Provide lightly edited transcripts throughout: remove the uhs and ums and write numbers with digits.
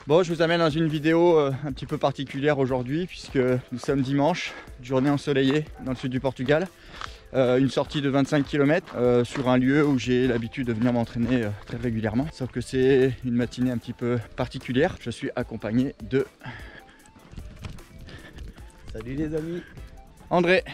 Bon, je vous amène dans une vidéo un petit peu particulière aujourd'hui puisque nous sommes dimanche, journée ensoleillée dans le sud du Portugal. Une sortie de 25 km sur un lieu où j'ai l'habitude de venir m'entraîner très régulièrement. Sauf que c'est une matinée un petit peu particulière. Je suis accompagné de... Salut les amis. André.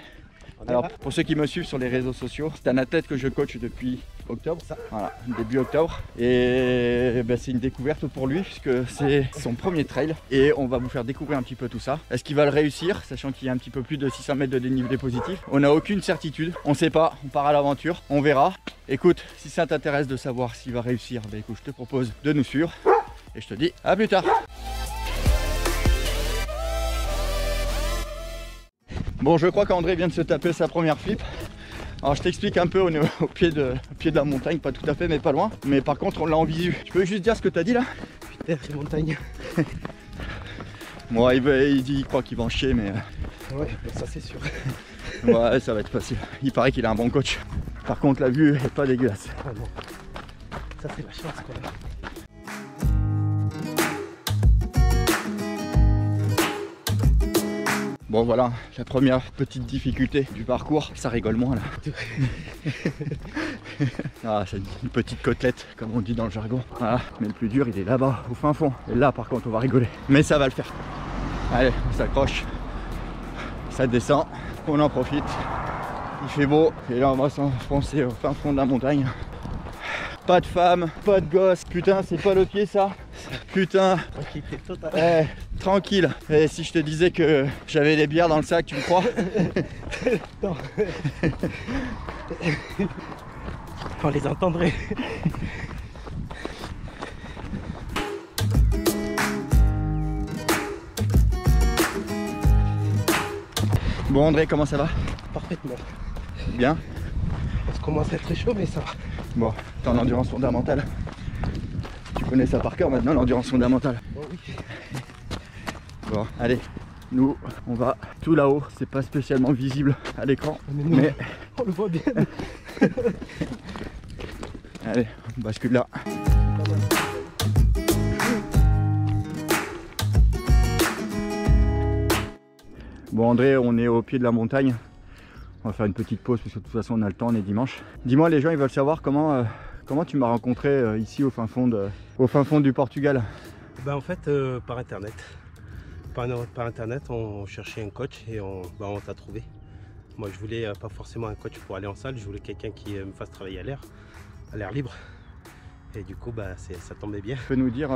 Alors pour ceux qui me suivent sur les réseaux sociaux, c'est un athlète que je coach depuis octobre, voilà, début octobre, et ben, c'est une découverte pour lui puisque c'est son premier trail et on va vous faire découvrir un petit peu tout ça. Est-ce qu'il va le réussir, sachant qu'il y a un petit peu plus de 600 mètres de dénivelé positif? On n'a aucune certitude, on ne sait pas, on part à l'aventure, on verra. Écoute, si ça t'intéresse de savoir s'il va réussir, ben, écoute, je te propose de nous suivre et je te dis à plus tard. Bon, je crois qu'André vient de se taper sa première flip. Alors je t'explique un peu au pied de la montagne, pas tout à fait mais pas loin. Mais par contre on l'a en visu. Tu peux juste dire ce que tu as dit là? Putain, c'est montagne. Bon, il croit qu'il va en chier mais... Ouais, ça c'est sûr. Ouais, ça va être facile. Il paraît qu'il a un bon coach. Par contre la vue est pas dégueulasse. Ah non. Ça c'est la chance quand même. Bon voilà, la première petite difficulté du parcours, ça rigole moins là. Ah, c'est une petite côtelette comme on dit dans le jargon. Voilà. Mais le plus dur il est là-bas, au fin fond. Et là par contre on va rigoler. Mais ça va le faire. Allez, on s'accroche. Ça descend, on en profite. Il fait beau. Et là on va s'enfoncer au fin fond de la montagne. Pas de femme, pas de gosse. Putain, c'est pas le pied ça. Putain. Tranquillité totale. Tranquille. Et si je te disais que j'avais des bières dans le sac, tu me crois? Non. On les entendrait. Bon André, comment ça va? Parfaitement. Bien. Ça commence à être chaud mais ça va. Bon, t'es en endurance fondamentale. Tu connais ça par cœur maintenant, l'endurance fondamentale. Oh oui. Bon, allez, nous, on va tout là-haut. C'est pas spécialement visible à l'écran, mais on le voit bien. Allez, on bascule là. Bon André, on est au pied de la montagne. On va faire une petite pause parce que de toute façon on a le temps, on est dimanche. Dis-moi, les gens ils veulent savoir comment tu m'as rencontré ici au fin fond du Portugal. Ben, en fait par internet. Par internet on cherchait un coach et on t'a trouvé. Moi je voulais pas forcément un coach pour aller en salle, je voulais quelqu'un qui me fasse travailler à l'air libre. Et du coup ça tombait bien. Tu peux nous dire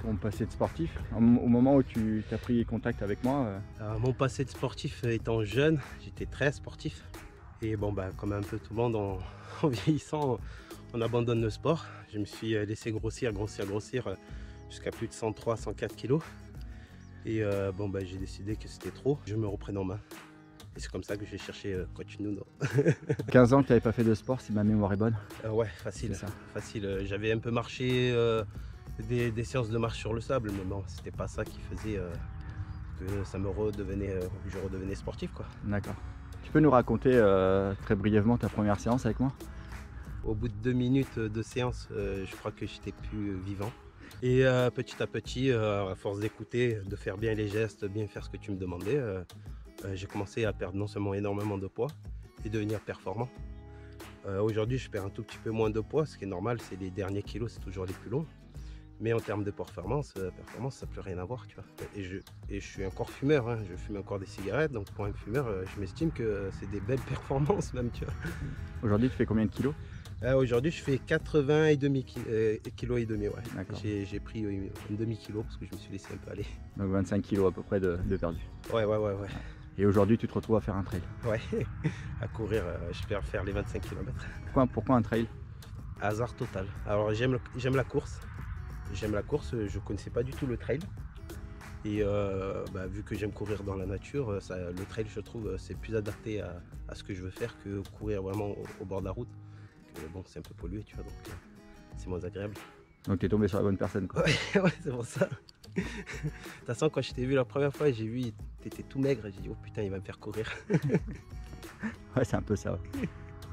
ton passé de sportif, au moment où tu as pris contact avec moi? Mon passé de sportif étant jeune, j'étais très sportif. Et bon comme un peu tout le monde en vieillissant, on abandonne le sport. Je me suis laissé grossir jusqu'à plus de 103, 104 kilos. Et j'ai décidé que c'était trop, je me reprenais en main. Et c'est comme ça que j'ai cherché coach Nuno. 15 ans que tu n'avais pas fait de sport si ma mémoire est bonne? Ouais, facile. J'avais un peu marché des séances de marche sur le sable, mais bon, c'était pas ça qui faisait que je redevenais sportif, quoi. D'accord. Tu peux nous raconter très brièvement ta première séance avec moi? Au bout de 2 minutes de séance, je crois que j'étais plus vivant. Et petit à petit, à force d'écouter, de faire bien les gestes, bien faire ce que tu me demandais, j'ai commencé à perdre non seulement énormément de poids et devenir performant. Aujourd'hui, je perds un tout petit peu moins de poids, ce qui est normal, c'est les derniers kilos, c'est toujours les plus longs. Mais en termes de performance, ça n'a plus rien à voir, tu vois. Et je suis encore fumeur, hein. Je fume encore des cigarettes, donc pour un fumeur, je m'estime que c'est des belles performances même, tu vois. Aujourd'hui, tu fais combien de kilos? Aujourd'hui, je fais 80,5 kg, ouais. J'ai pris une demi-kilo parce que je me suis laissé un peu aller. Donc 25 kg à peu près de perdu. Ouais. Et aujourd'hui, tu te retrouves à faire un trail? Ouais, à courir, je vais faire les 25 km. Pourquoi un trail? Hasard total. Alors j'aime la course. Je ne connaissais pas du tout le trail. Et vu que j'aime courir dans la nature, le trail, je trouve, c'est plus adapté à ce que je veux faire que courir vraiment au bord de la route. Bon, c'est un peu pollué, tu vois, donc c'est moins agréable. Donc tu es tombé sur la bonne personne, quoi. Ouais, c'est pour ça. De toute façon, quand je t'ai vu la première fois, j'ai vu, t'étais tout maigre, j'ai dit, oh putain, il va me faire courir. Ouais, c'est un peu ça. Ouais.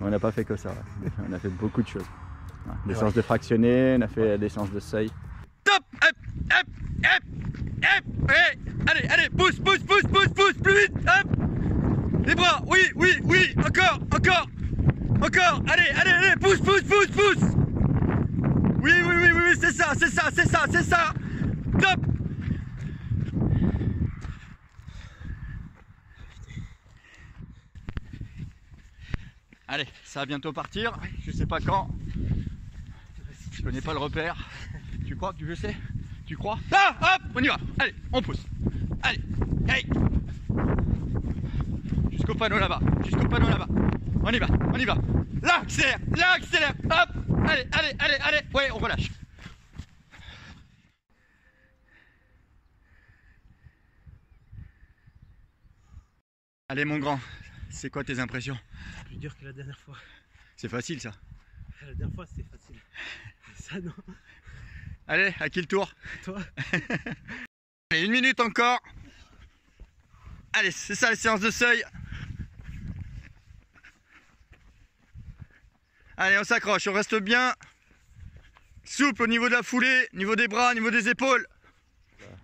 On n'a pas fait que ça, ouais. On a fait beaucoup de choses. Des séances de fractionner, on a fait des séances de seuil. Top, hop, hop. hop, hop, ouais. Allez, allez, pousse, pousse, pousse, pousse, pousse, plus vite, hop. Les bras, oui, oui, oui, encore, encore, encore, allez, allez, allez, pousse, pousse, pousse, pousse. Oui, oui, oui, oui, oui, c'est ça, c'est ça, c'est ça, c'est ça. Top. Allez, ça va bientôt partir, je sais pas quand. Je connais pas le repère. Tu crois que je sais? Tu crois? Ah, hop, on y va. Allez, on pousse. Allez, allez. Jusqu'au panneau là-bas, jusqu'au panneau là-bas. On y va, on y va. Là, accélère, hop. Allez, allez, allez, allez. Ouais, on relâche. Allez mon grand, c'est quoi tes impressions? Plus dur que la dernière fois. C'est facile ça. La dernière fois c'était facile. Ça non. Allez, à qui le tour? Toi. Allez, 1 minute encore. Allez, c'est ça les séances de seuil. Allez, on s'accroche, on reste bien souple au niveau de la foulée, niveau des bras, niveau des épaules.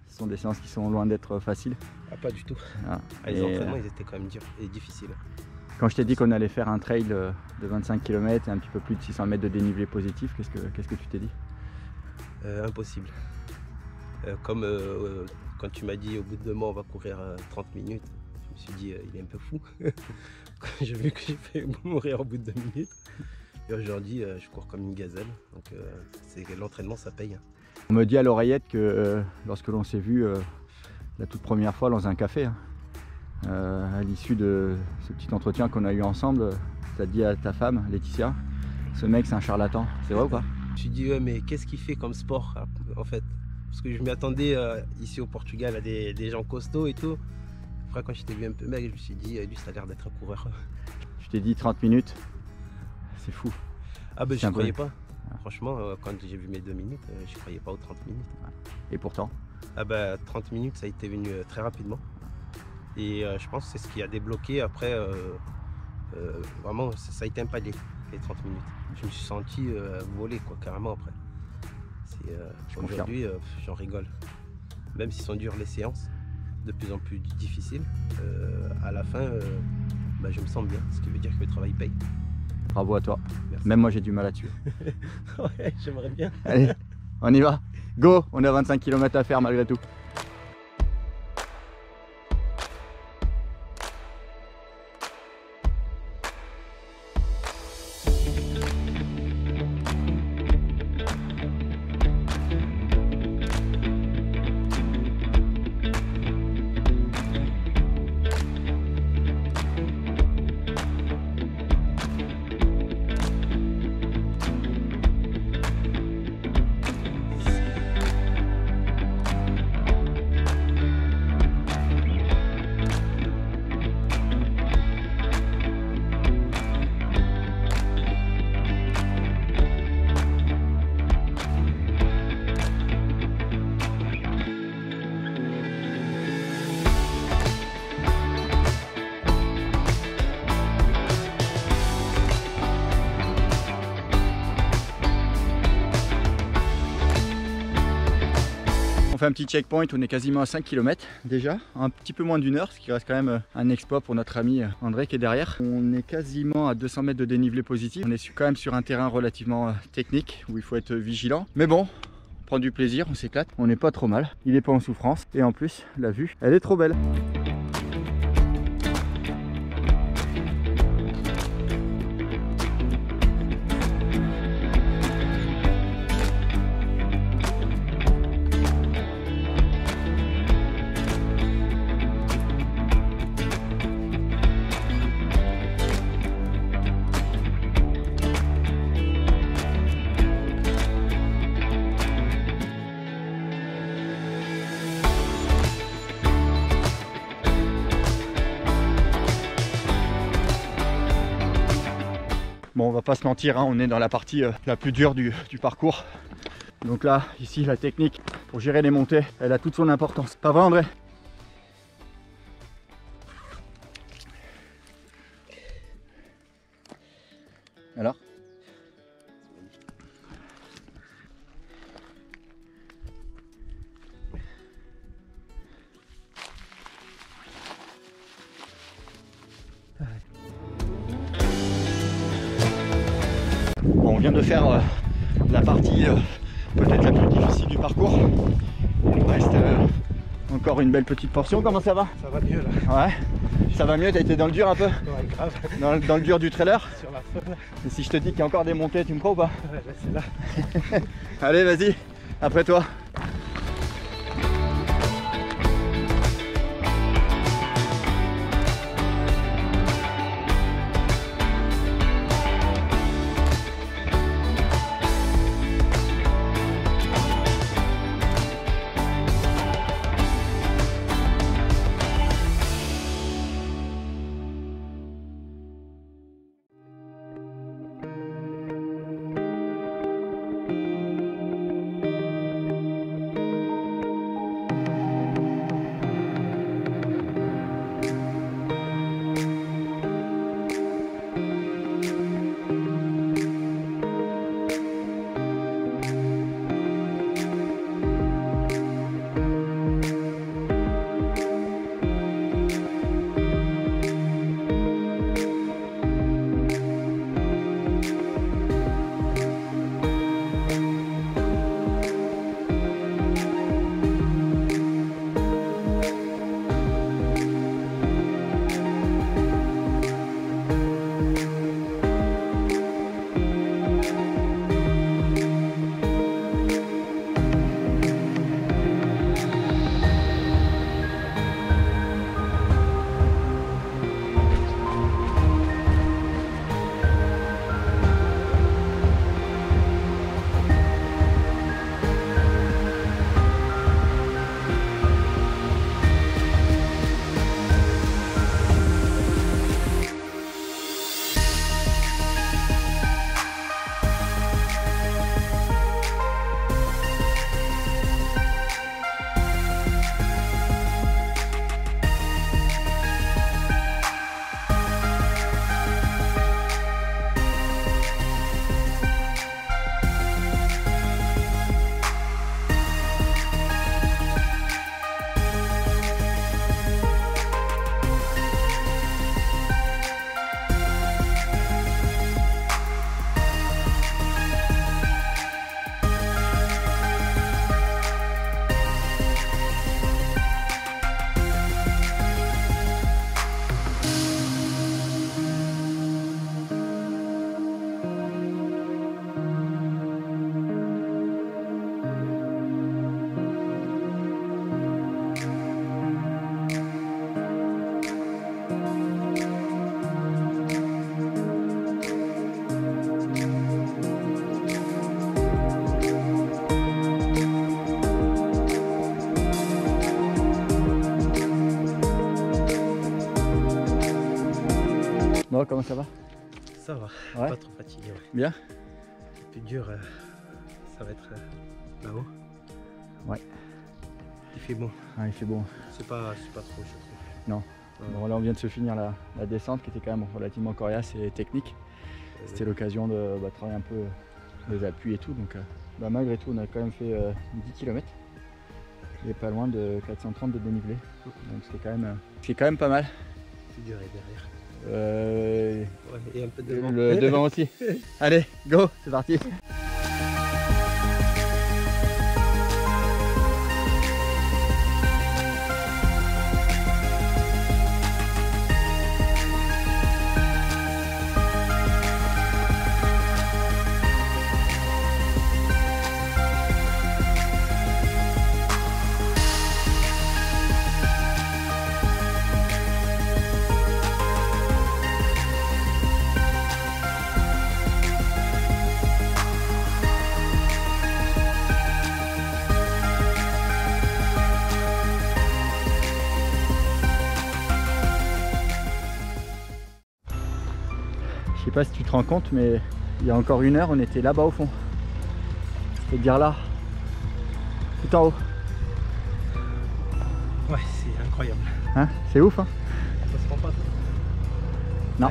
Ce sont des séances qui sont loin d'être faciles. Ah, pas du tout. Ah, les entraînements ils étaient quand même durs et difficiles. Quand je t'ai dit qu'on allait faire un trail de 25 km et un petit peu plus de 600 mètres de dénivelé positif, qu'est-ce que tu t'es dit? Impossible. Comme quand tu m'as dit au bout de 2 mois on va courir 30 minutes, je me suis dit il est un peu fou. Quand j'ai vu que j'ai fait mourir au bout de 2 minutes. Et aujourd'hui je cours comme une gazelle. Donc l'entraînement ça paye. On me dit à l'oreillette que lorsque l'on s'est vu la toute première fois dans un café, à l'issue de ce petit entretien qu'on a eu ensemble, tu as dit à ta femme, Laetitia, ce mec c'est un charlatan. C'est vrai ou pas? Je me suis dit ouais, mais qu'est-ce qu'il fait comme sport en fait? Parce que je m'y attendais ici au Portugal à des gens costauds et tout. Après quand je t'ai vu un peu mec, je me suis dit lui ça a l'air d'être un coureur. Je t'ai dit 30 minutes, c'est fou. Ah ben je ne croyais pas. Franchement quand j'ai vu mes 2 minutes, je croyais pas aux 30 minutes. Et pourtant? Ah bah 30 minutes ça a été venu très rapidement. Et je pense que c'est ce qui a débloqué après, vraiment ça a été un palier, les 30 minutes. Je me suis senti voler quoi, carrément après. Aujourd'hui j'en rigole. Même si sont dures les séances, de plus en plus difficiles, à la fin bah, je me sens bien, ce qui veut dire que le travail paye. Bravo à toi. Merci. Même moi j'ai du mal là-dessus. Ouais, j'aimerais bien. Allez, on y va. Go, on a 25 km à faire malgré tout. On fait un petit checkpoint, on est quasiment à 5 km déjà, un petit peu moins d'1 heure, ce qui reste quand même un exploit pour notre ami André qui est derrière. On est quasiment à 200 mètres de dénivelé positif, on est quand même sur un terrain relativement technique où il faut être vigilant. Mais bon, on prend du plaisir, on s'éclate, on n'est pas trop mal, il n'est pas en souffrance et en plus la vue, elle est trop belle. Bon, on va pas se mentir, hein, on est dans la partie la plus dure du parcours. Donc là, ici, la technique pour gérer les montées, elle a toute son importance. Pas vrai, André? Alors? vient de faire la partie peut-être la plus difficile du parcours. Il nous reste encore une belle petite portion. Comment ça va? Ça va mieux là. Ouais, ça va mieux, t'as été dans le dur un peu? Ouais, grave. Dans le dur du trailer? Sur la fin là. Et si je te dis qu'il y a encore des montées, tu me crois ou pas? Ouais, là c'est là. Allez, vas-y, après toi. Bon, comment ça va? Ça va, Ouais. pas trop fatigué. Ouais. Bien? Le plus dur, ça va être là-haut. Ouais. Il fait bon. Ah, il fait bon. C'est pas trop, je trouve. Non. Bon, là on vient de se finir la descente qui était quand même relativement coriace et technique. C'était l'occasion de travailler un peu les appuis et tout. Donc malgré tout on a quand même fait 10 km. Et pas loin de 430 de dénivelé. Donc c'est quand même pas mal. Le plus dur est derrière. Ouais, et un peu devant. Le devant aussi. Allez, go, c'est parti. Je sais pas si tu te rends compte, mais il y a encore 1 heure, on était là-bas au fond. C'est-à-dire là, tout en haut. Ouais, c'est incroyable. Hein? C'est ouf, hein? Ça se rend pas. Non.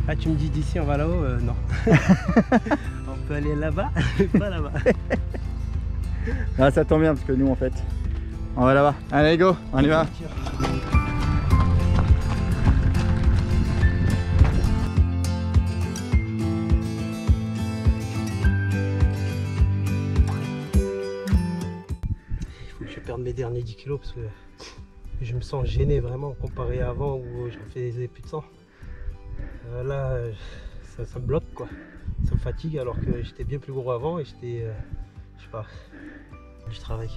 Ah, tu me dis d'ici on va là-haut? Non. On peut aller là-bas, mais pas là-bas. Ah, ça tombe bien parce que nous en fait, on va là-bas. Allez, go, on y va. perdre mes derniers 10 kilos parce que je me sens gêné vraiment comparé à avant où j'en faisais plus de 100. Là, ça me bloque quoi. Ça me fatigue alors que j'étais bien plus gros avant et j'étais, je sais pas, du travail.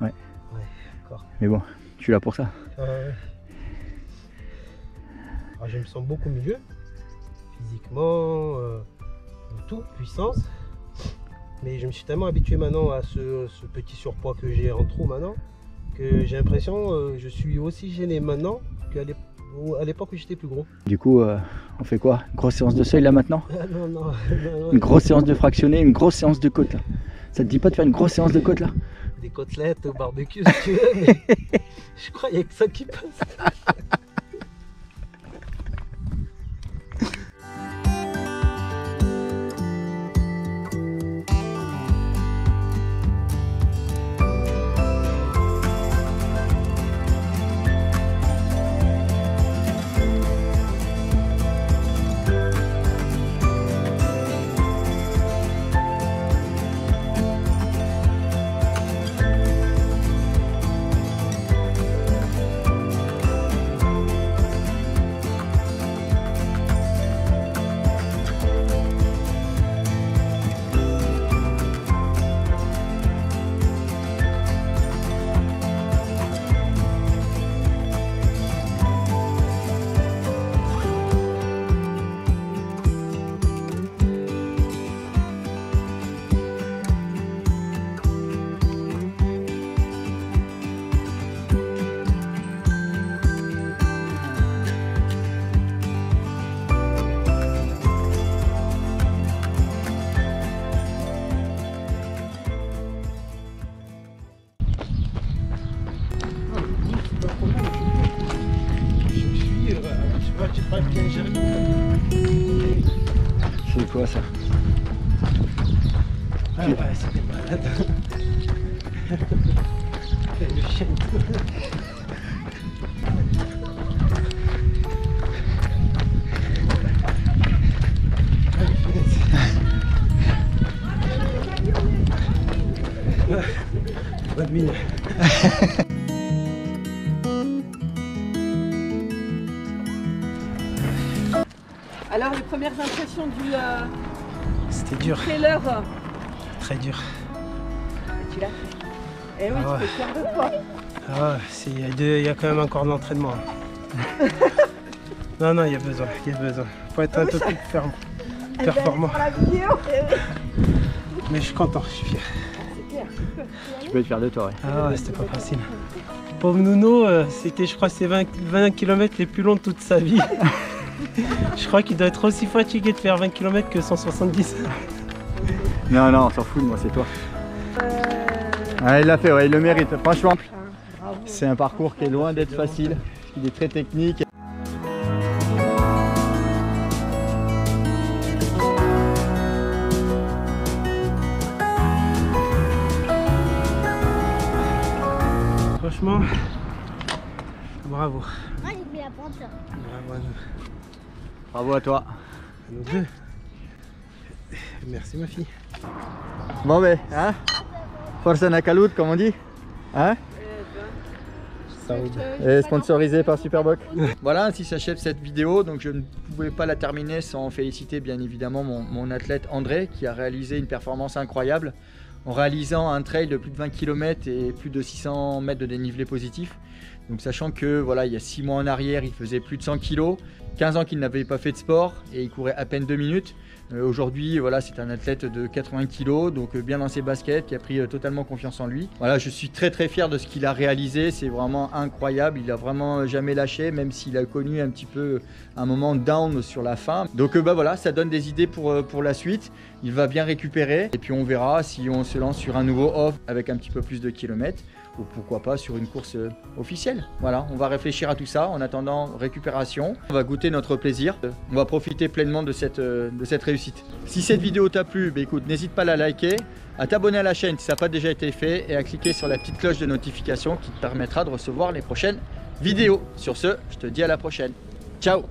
Ouais. Ouais, d'accord. Mais bon, tu es là pour ça. Alors, je me sens beaucoup mieux, physiquement, tout, puissance. Mais je me suis tellement habitué maintenant à ce petit surpoids que j'ai en trop maintenant, que j'ai l'impression que je suis aussi gêné maintenant qu'à l'époque où j'étais plus gros. Du coup, on fait quoi? Une grosse séance de seuil là maintenant? Non. Une grosse séance de fractionné, une grosse séance de côte là. Ça te dit pas de faire une grosse séance de côte là? Des côtelettes au barbecue si tu veux, mais je crois qu'il n'y a que ça qui passe. C'est quoi ça? Ah ouais, c'est des malades. Le chien. Bonne mine. Alors, les premières impressions du C'était dur, trailer, très dur. tu l'as fait. Eh oui, Ah ouais. tu peux faire de toi. Ah, il y a quand même encore de l'entraînement. Non, il y a besoin, Faut être un peu plus performant. Pour la vidéo, eh oui. Mais je suis content, je suis fier. C'est clair, tu peux. Tu peux être fier de toi, ouais. Ah ouais, c'était pas facile. Pauvre Nuno, c'était, je crois, ses 20 km les plus longs de toute sa vie. Je crois qu'il doit être aussi fatigué de faire 20 km que 170. Non, on s'en fout de moi, c'est toi. Ah, il l'a fait, ouais, il le mérite. Franchement, Bravo. c'est un parcours qui est loin d'être facile. Il est très technique. Franchement, bravo. Moi j'ai pris la pente. Bravo à nous. Bravo à toi. À nous deux. Merci ma fille. Bon, ben, hein? Forza Nakalut, comme on dit. Hein? Et sponsorisé par Superboc. Voilà, ainsi s'achève cette vidéo. Donc je ne pouvais pas la terminer sans féliciter bien évidemment mon athlète André qui a réalisé une performance incroyable en réalisant un trail de plus de 20 km et plus de 600 mètres de dénivelé positif. Donc sachant que voilà, il y a 6 mois en arrière, il faisait plus de 100 kg, 15 ans qu'il n'avait pas fait de sport et il courait à peine 2 minutes. Aujourd'hui, voilà, c'est un athlète de 80 kg, donc bien dans ses baskets, qui a pris totalement confiance en lui. Voilà, je suis très fier de ce qu'il a réalisé, c'est vraiment incroyable, il a vraiment jamais lâché, même s'il a connu un petit peu un moment down sur la fin. Donc voilà, ça donne des idées pour la suite, il va bien récupérer, et puis on verra si on se lance sur un nouveau off avec un petit peu plus de kilomètres, ou pourquoi pas sur une course officielle. Voilà, on va réfléchir à tout ça. En attendant, récupération. On va goûter notre plaisir. On va profiter pleinement de cette réussite. Si cette vidéo t'a plu, bah écoute, n'hésite pas à la liker, à t'abonner à la chaîne si ça n'a pas déjà été fait et à cliquer sur la petite cloche de notification qui te permettra de recevoir les prochaines vidéos. Sur ce, je te dis à la prochaine. Ciao!